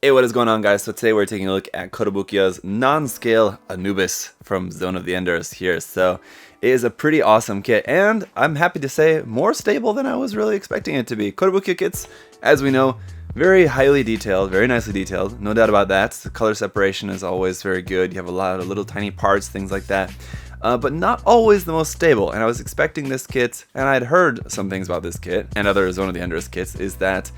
Hey, what is going on, guys? So today we're taking a look at Kotobukiya's non-scale Anubis from Zone of the Enders here. So it is a pretty awesome kit, and I'm happy to say more stable than I was really expecting it to be. Kotobukiya kits, as we know, very highly detailed, very nicely detailed, no doubt about that. The color separation is always very good. You have a lot of little tiny parts, things like that. But not always the most stable, and I was expecting this kit, and I'd heard some things about this kit and other Zone of the Enders kits, is that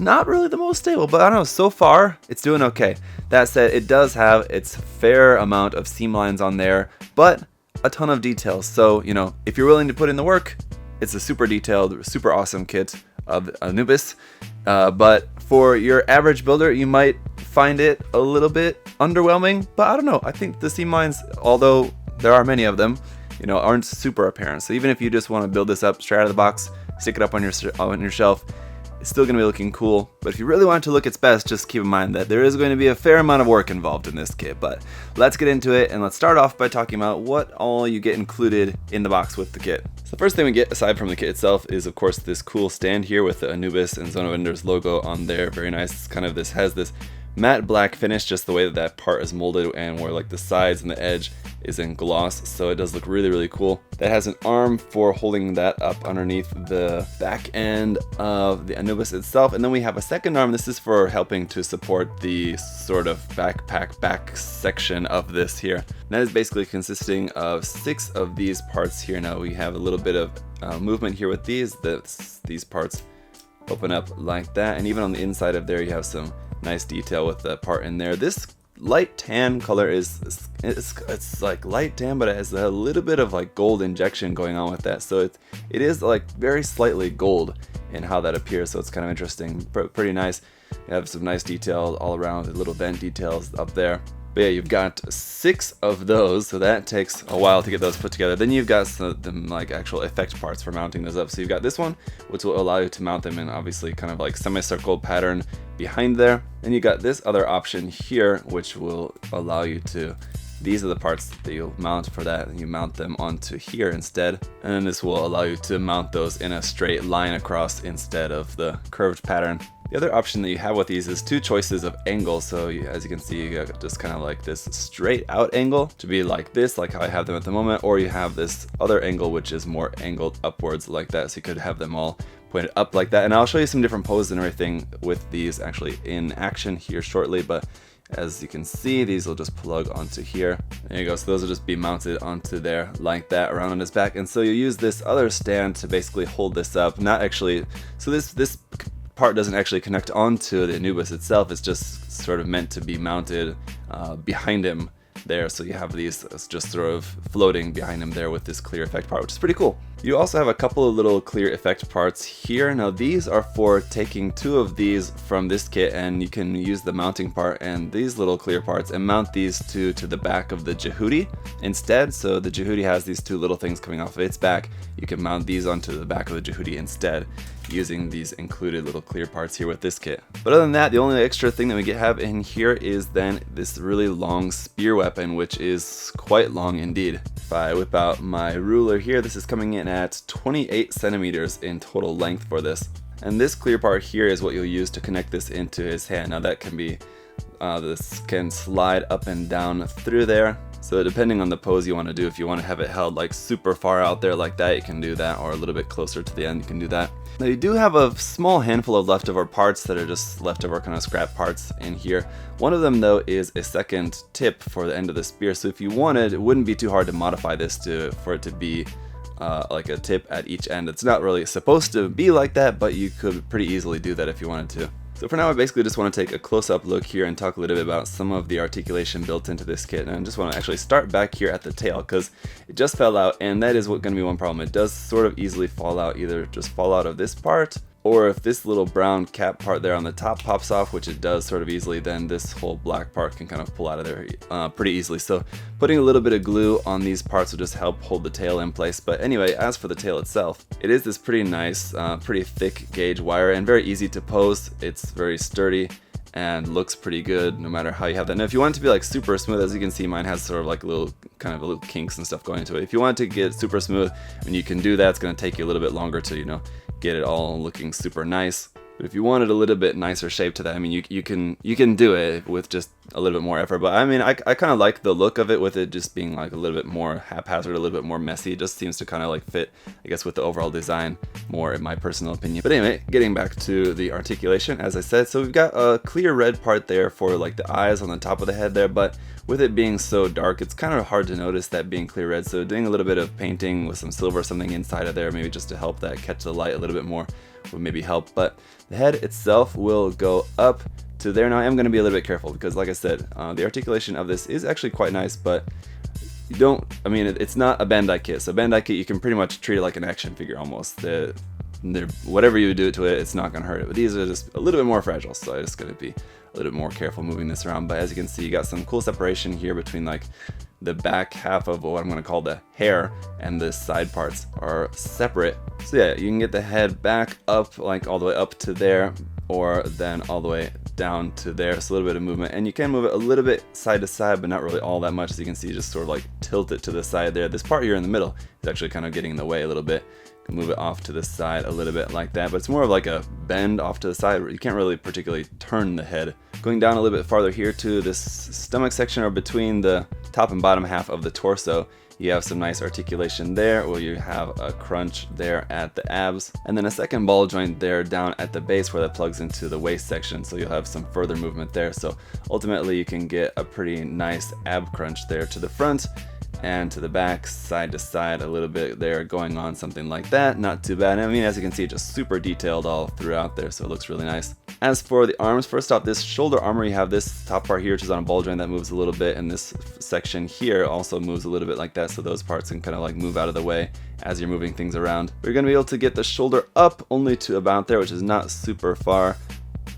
not really the most stable, but I don't know, so far it's doing okay. That said, it does have its fair amount of seam lines on there, but a ton of details. So, you know, if you're willing to put in the work, it's a super detailed, super awesome kit of Anubis. But for your average builder, you might find it a little bit underwhelming, but I don't know. I think the seam lines, although there are many of them, you know, aren't super apparent. So even if you just want to build this up straight out of the box, stick it up on your shelf, it's still going to be looking cool. But if you really want it to look its best, just keep in mind that there is going to be a fair amount of work involved in this kit. But let's get into it, and let's start off by talking about what all you get included in the box with the kit. So the first thing we get, aside from the kit itself, is of course this cool stand here with the Anubis and Zone of Enders logo on there. Very nice. It's kind of, this has this matte black finish, just the way that that part is molded, and where like the sides and the edge is in gloss, so it does look really, really cool. That has an arm for holding that up underneath the back end of the Anubis itself, and then we have a second arm. This is for helping to support the sort of backpack back section of this here. And that is basically consisting of 6 of these parts here. Now we have a little bit of movement here with these parts open up like that, and even on the inside of there you have some nice detail with the part in there. This light tan color it's like light tan, but it has a little bit of like gold injection going on with that, so it is like very slightly gold in how that appears, so it's kind of interesting. Pretty nice. You have some nice detail all around, the little vent details up there. But yeah, you've got 6 of those, so that takes a while to get those put together. Then you've got some like actual effect parts for mounting those up. So you've got this one, which will allow you to mount them in obviously kind of like semicircle pattern behind there. Then you got this other option here, which will allow you to, these are the parts that you'll mount for that, and you mount them onto here instead. And then this will allow you to mount those in a straight line across instead of the curved pattern. The other option that you have with these is 2 choices of angle. So as you can see, you got just kind of like this straight out angle to be like this, like how I have them at the moment, or you have this other angle which is more angled upwards like that, so you could have them all pointed up like that. And I'll show you some different poses and everything with these actually in action here shortly, but as you can see, these will just plug onto here. There you go. So those will just be mounted onto there like that around on his back. And so you use this other stand to basically hold this up. Not actually, so this part doesn't actually connect onto the Anubis itself. It's just sort of meant to be mounted behind him there. So you have these just sort of floating behind him there with this clear effect part, which is pretty cool. You also have a couple of little clear effect parts here. Now these are for taking 2 of these from this kit, and you can use the mounting part and these little clear parts and mount these 2 to the back of the Jehudi instead. So the Jehudi has these 2 little things coming off of its back. You can mount these onto the back of the Jehudi instead, using these included little clear parts here with this kit. But other than that, the only extra thing that we have in here is then this really long spear weapon, which is quite long indeed. If I whip out my ruler here, this is coming in at 28 centimeters in total length for this. And this clear part here is what you'll use to connect this into his hand. Now that can be, this can slide up and down through there. So depending on the pose you want to do, if you want to have it held like super far out there like that, you can do that, or a little bit closer to the end, you can do that. Now you do have a small handful of leftover parts that are just leftover kind of scrap parts in here. One of them though is a second tip for the end of the spear, so if you wanted, it wouldn't be too hard to modify this for it to be like a tip at each end. It's not really supposed to be like that, but you could pretty easily do that if you wanted to. So for now, I basically just want to take a close-up look here and talk a little bit about some of the articulation built into this kit. And I just want to actually start back here at the tail, because it just fell out, and that is going to be one problem. It does sort of easily fall out, either just fall out of this part, or if this little brown cap part there on the top pops off, which it does sort of easily, then this whole black part can kind of pull out of there pretty easily. So putting a little bit of glue on these parts will just help hold the tail in place. But anyway, as for the tail itself, it is this pretty nice, pretty thick gauge wire, and very easy to pose. It's very sturdy and looks pretty good no matter how you have that. Now if you want it to be like super smooth, as you can see, mine has sort of like a little kinks and stuff going into it. If you want to get super smooth, and you can do that, it's going to take you a little bit longer to, you know, get it all looking super nice. But if you wanted a little bit nicer shape to that, I mean, you can do it with just a little bit more effort. But I mean, I kind of like the look of it with it just being like a little bit more haphazard, a little bit more messy. It just seems to kind of like fit, I guess, with the overall design more, in my personal opinion. But anyway, getting back to the articulation, as I said, so we've got a clear red part there for like the eyes on the top of the head there, but with it being so dark, it's kind of hard to notice that being clear red. So doing a little bit of painting with some silver or something inside of there, maybe just to help that catch the light a little bit more, would maybe help. But the head itself will go up to there. Now I am going to be a little bit careful because, like I said, the articulation of this is actually quite nice, but you don't, I mean, it's not a Bandai kit. So Bandai kit, you can pretty much treat it like an action figure almost. Whatever you do to it, it's not going to hurt it. But these are just a little bit more fragile, so I'm just going to be a little bit more careful moving this around. But as you can see, you got some cool separation here between like the back half of what I'm going to call the hair and the side parts are separate. So yeah, you can get the head back up, like all the way up to there, or then all the way down to there. So a little bit of movement, and you can move it a little bit side to side, but not really all that much. As you can see, just sort of like tilt it to the side there. This part here in the middle is actually kind of getting in the way a little bit. You can move it off to the side a little bit like that, but it's more of like a bend off to the side. You can't really particularly turn the head. Going down a little bit farther here to this stomach section, or between the top and bottom half of the torso, you have some nice articulation there, where you have a crunch there at the abs, and then a second ball joint there down at the base where that plugs into the waist section, so you'll have some further movement there. So ultimately you can get a pretty nice ab crunch there to the front and to the back, side to side a little bit there, going on something like that. Not too bad. I mean, as you can see, just super detailed all throughout there, so it looks really nice. As for the arms, first off, this shoulder armor, you have this top part here, which is on a ball joint that moves a little bit, and this section here also moves a little bit like that, so those parts can kind of like move out of the way as you're moving things around. But you're going to be able to get the shoulder up only to about there, which is not super far,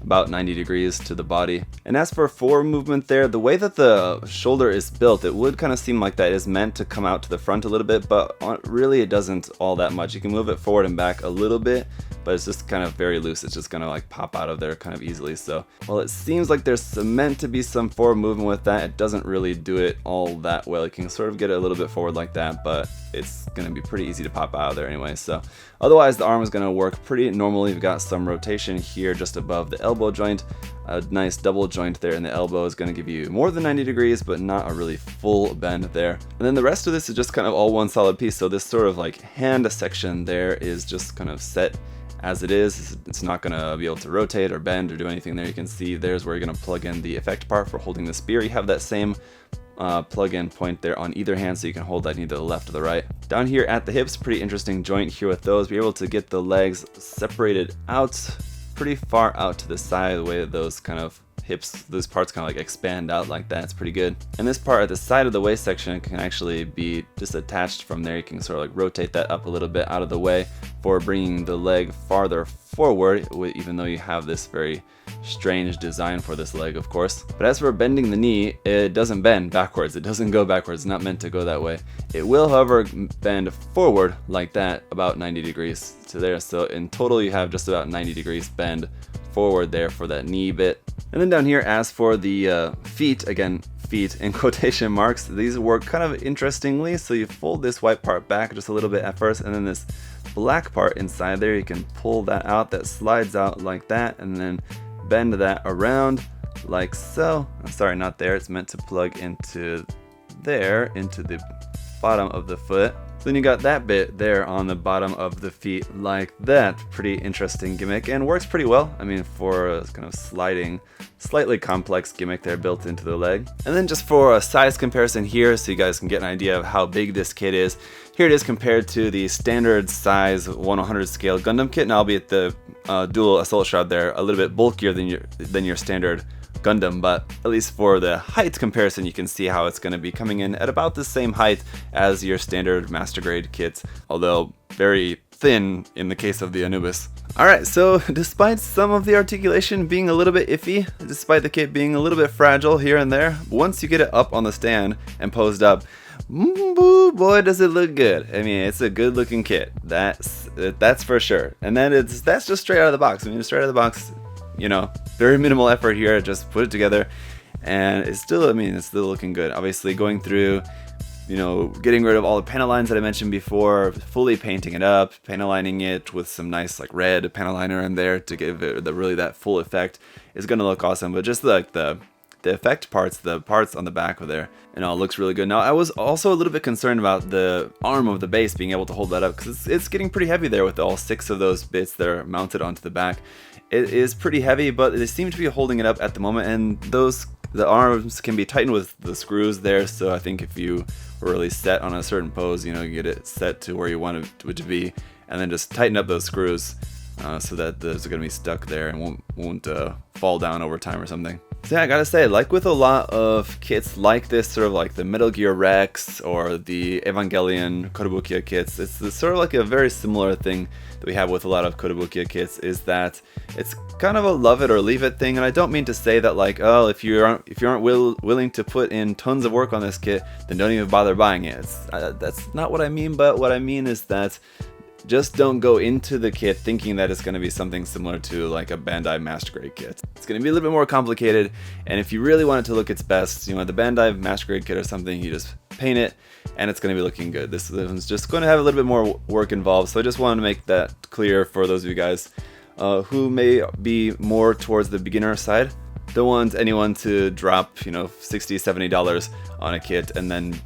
about 90 degrees to the body. And as for forward movement there, the way that the shoulder is built, it would kind of seem like that is meant to come out to the front a little bit, but really it doesn't all that much. You can move it forward and back a little bit, but it's just kind of very loose. It's just gonna like pop out of there kind of easily. So while it seems like there's meant to be some forward movement with that, it doesn't really do it all that well. You can sort of get it a little bit forward like that, but it's gonna be pretty easy to pop out of there anyway. So otherwise the arm is gonna work pretty normally. You've got some rotation here just above the elbow joint. A nice double joint there in the elbow is going to give you more than 90 degrees, but not a really full bend there. And then the rest of this is just kind of all one solid piece. So this sort of like hand section there is just kind of set as it is. It's not going to be able to rotate or bend or do anything there. You can see there's where you're going to plug in the effect part for holding the spear. You have that same plug-in point there on either hand, so you can hold that either the left or the right. Down here at the hips, pretty interesting joint here with those. Be able to get the legs separated out pretty far out to the side, the way that those kind of hips, those parts kind of like expand out like that. It's pretty good. And this part at the side of the waist section can actually be just attached from there. You can sort of like rotate that up a little bit out of the way for bringing the leg farther forward, even though you have this very strange design for this leg, of course. But as for bending the knee, it doesn't bend backwards. It doesn't go backwards. It's not meant to go that way. It will, however, bend forward like that, about 90 degrees to there. So in total, you have just about 90 degrees bend forward there for that knee bit. And then down here, as for the feet, again, feet in quotation marks, these work kind of interestingly. So you fold this white part back just a little bit at first, and then this black part inside there, you can pull that out. That slides out like that, and then bend that around like so. I'm sorry, not there. It's meant to plug into there, into the bottom of the foot. So then you got that bit there on the bottom of the feet like that. Pretty interesting gimmick, and works pretty well. I mean, for a kind of sliding, slightly complex gimmick there built into the leg. And then just for a size comparison here, so you guys can get an idea of how big this kit is. Here it is compared to the standard size 1/100 scale Gundam kit, and albeit the dual assault shroud there a little bit bulkier than your standard Gundam, but at least for the height comparison, you can see how it's going to be coming in at about the same height as your standard master grade kits, although very thin in the case of the Anubis. Alright, so despite some of the articulation being a little bit iffy, despite the kit being a little bit fragile here and there, once you get it up on the stand and posed up, boy does it look good. I mean, it's a good looking kit, that's for sure. And then that's just straight out of the box. I mean, straight out of the box, you know, very minimal effort here, just put it together, and it's still, I mean, it's still looking good. Obviously going through you know, getting rid of all the panel lines that I mentioned before, fully painting it up, panel lining it with some nice like red panel liner in there to give it really that full effect is going to look awesome. But just like the effect parts, the parts on the back of there, and all looks really good. Now I was also a little bit concerned about the arm of the base being able to hold that up, because it's getting pretty heavy there with all 6 of those bits that are mounted onto the back. It is pretty heavy, but they seem to be holding it up at the moment, and the arms can be tightened with the screws there. So I think if you were really set on a certain pose, you know, you get it set to where you want it to be, and then just tighten up those screws so that those are going to be stuck there and won't fall down over time or something. So yeah, I gotta say, like with a lot of kits like this, sort of like the Metal Gear Rex or the Evangelion Kotobukiya kits, it's sort of like a very similar thing that we have with a lot of Kotobukiya kits, is that it's kind of a love it or leave it thing. And I don't mean to say that like, oh, if you aren't willing to put in tons of work on this kit, then don't even bother buying it. That's not what I mean, but what I mean is that just don't go into the kit thinking that it's going to be something similar to like a Bandai Master Grade kit. It's going to be a little bit more complicated, and if you really want it to look its best, you know, the Bandai Master Grade kit or something, you just paint it and it's going to be looking good. This one's just going to have a little bit more work involved, so I just wanted to make that clear for those of you guys who may be more towards the beginner side. Don't want anyone to drop, you know, $60, $70 on a kit and then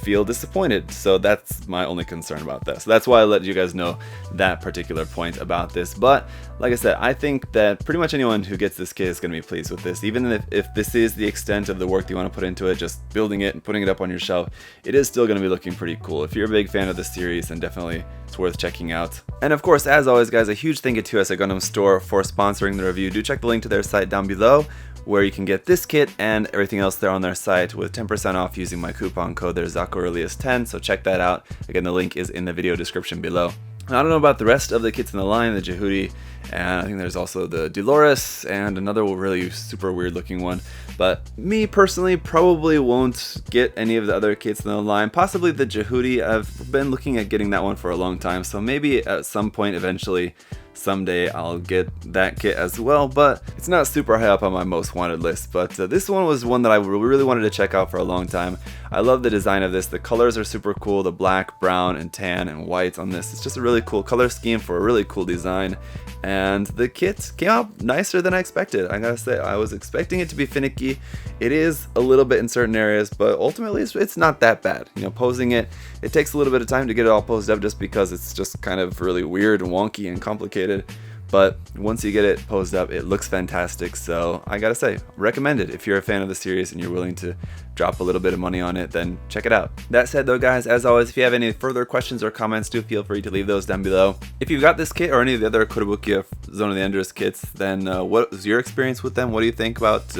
feel disappointed. So that's my only concern about this. So that's why I let you guys know that particular point about this. But like I said, I think that pretty much anyone who gets this kit is going to be pleased with this. Even if this is the extent of the work that you want to put into it, just building it and putting it up on your shelf, it is still going to be looking pretty cool. If you're a big fan of the series, then definitely it's worth checking out. And of course, as always guys, a huge thank you to us at Gundam Store for sponsoring the review. Do check the link to their site down below, where you can get this kit and everything else there on their site with 10% off using my coupon code there, ZakuAurelius10, so check that out. Again, the link is in the video description below. I don't know about the rest of the kits in the line, the Jehudi, and I think there's also the Dolores and another really super weird looking one. But me personally probably won't get any of the other kits in the line. Possibly the Jehudi. I've been looking at getting that one for a long time, so maybe at some point eventually someday I'll get that kit as well, but it's not super high up on my most wanted list. But this one was one that I really wanted to check out for a long time. I love the design of this. The colors are super cool, the black, brown, and tan and white on this. It's just a really cool color scheme for a really cool design, and the kit came out nicer than I expected. I gotta say, I was expecting it to be finicky. It is a little bit in certain areas, but ultimately it's not that bad. You know, posing it takes a little bit of time to get it all posed up, just because it's just kind of really weird and wonky and complicated. But once you get it posed up, it looks fantastic. So I gotta say, recommend it. If you're a fan of the series and you're willing to drop a little bit of money on it, then check it out. That said though guys, as always, if you have any further questions or comments, do feel free to leave those down below. If you've got this kit or any of the other Kotobukiya Zone of the Enders kits, then what was your experience with them? What do you think about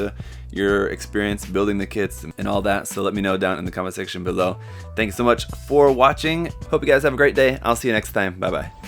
your experience building the kits and all that? So let me know down in the comment section below. Thanks so much for watching. Hope you guys have a great day. I'll see you next time. Bye bye.